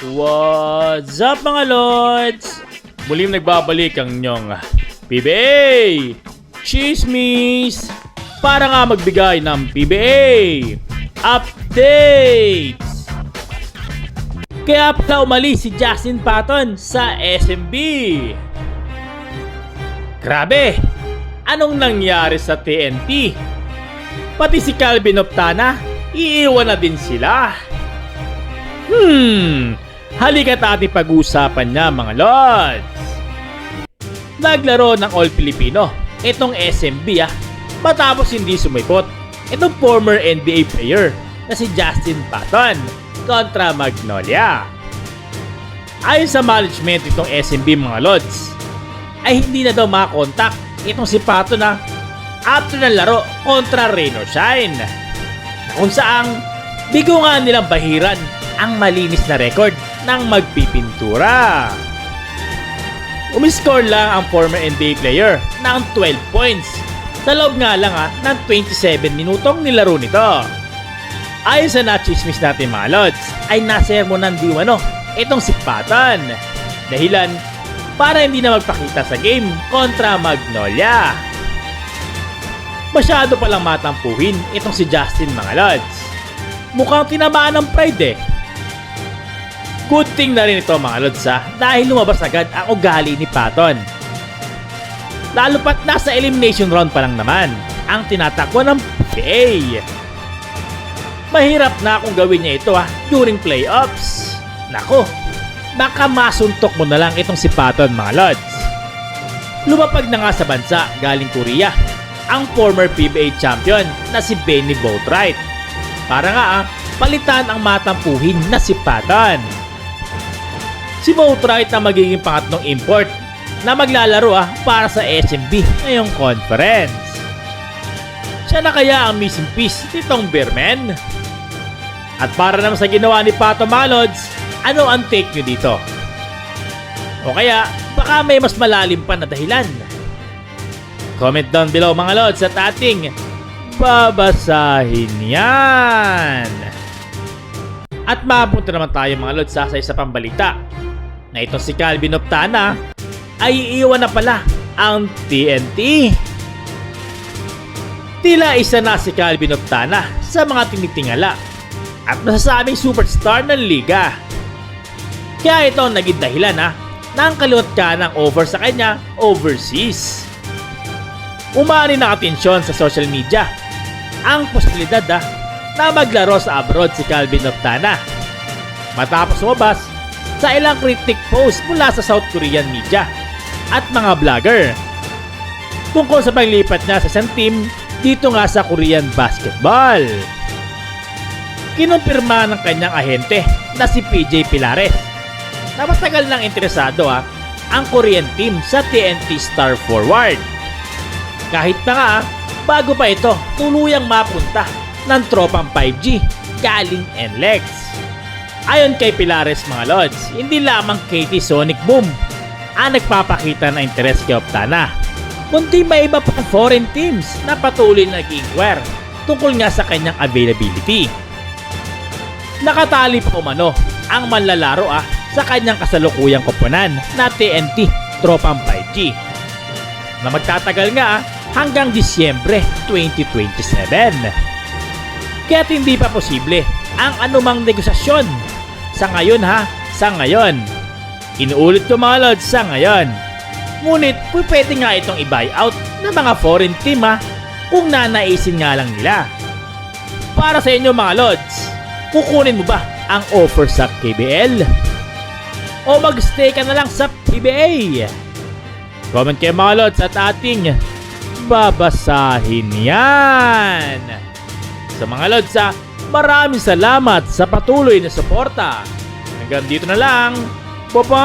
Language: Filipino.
What's up mga Lods? Muling nagbabalik ang inyong PBA Chismis para nga magbigay ng PBA updates. Kaya pala umalis si Justin Patton sa SMB. Grabe! Anong nangyari sa TNT? Pati si Calvin Optana, iiwan na din sila. Halika't ating pag-uusapan niya mga Lods. Naglaro ng All-Filipino itong SMB matapos hindi sumipot itong former NBA player na si Justin Patton kontra Magnolia. Ayon sa management itong SMB mga Lods, ay hindi na daw makakontak itong si Patton after ng laro kontra Rain or Shine, na kung saang bigo nga nilang bahiran ang malinis na record ng magpipintura. Umiscore lang ang former NBA player ng 12 points sa loob nga lang ng 27 minutong nilaro nito. Ayon sa nachismis natin mga Lods, ay nasermonan di umano itong si Patton, dahilan para hindi na magpakita sa game kontra Magnolia. Masyado palang matampuhin itong si Justin mga Lods. Mukhang tinamaan ng pride. Good thing na rin ito mga Lods dahil lumabas agad ang ugali ni Patton. Lalo pat nasa elimination round pa lang naman ang tinatakbo ng PBA. Mahirap na kung gawin niya ito during playoffs. Nako, baka masuntok mo na lang itong si Patton mga Lods. Lumapag na nga sa bansa galing Korea ang former PBA champion na si Benny Boatwright para nga palitan ang matampuhin na si Patton. Si Boatwright na magiging pangatlong import na maglalaro para sa SMB ngayong conference. Siya na kaya ang missing piece nitong Bearman? At para naman sa ginawa ni Patton mga Lods, ano ang take nyo dito? O kaya baka may mas malalim pa na dahilan? Comment down below mga Lods at ating babasahin yan. At mapunta naman tayo mga Lods sa isa pang balita na ito si Calvin Optana ay iiwan na pala ang TNT. Tila isa na si Calvin Optana sa mga tinitingala at masasabing superstar ng liga. Kaya ito ang naging dahilan ng kaliwat ka ng offer sa kanya overseas. Umani na atensyon sa social media ang posibilidad na maglaro sa abroad si Calvin Optana matapos lumabas sa ilang critic post mula sa South Korean media at mga vlogger tungkol sa paglipat niya sa isang team dito nga sa Korean basketball. Kinumpirma ng kanyang ahente na si PJ Pilares na matagal nang interesado ang Korean team sa TNT star forward. Kahit na nga bago pa ito tuluyang mapunta ng tropang 5G galing NLEX. Ayon kay Pilares mga Lods, hindi lamang KT Sonic Boom ang nagpapakita ng interes kay Optana, kundi may iba pang foreign teams na patuloy na nag-inquire tungkol nga sa kanyang availability. Nakatali pa umano ang manlalaro sa kanyang kasalukuyang koponan na TNT tropang 5G na magtatagal nga hanggang Disyembre 2027. Kaya't hindi pa posible ang anumang negosasyon sa ngayon sa ngayon. Inuulit ko mga Lods, sa ngayon. Ngunit pwede nga itong i-buyout ng mga foreign team kung nanaisin nga lang nila. Para sa inyo mga Lods, kukunin mo ba ang offer sa KBL? O magstay ka na lang sa PBA? Comment kayo mga Lods at ating babasahin yan. Sa mga Lods maraming salamat sa patuloy na suporta. Hanggang dito na lang. Bye-bye!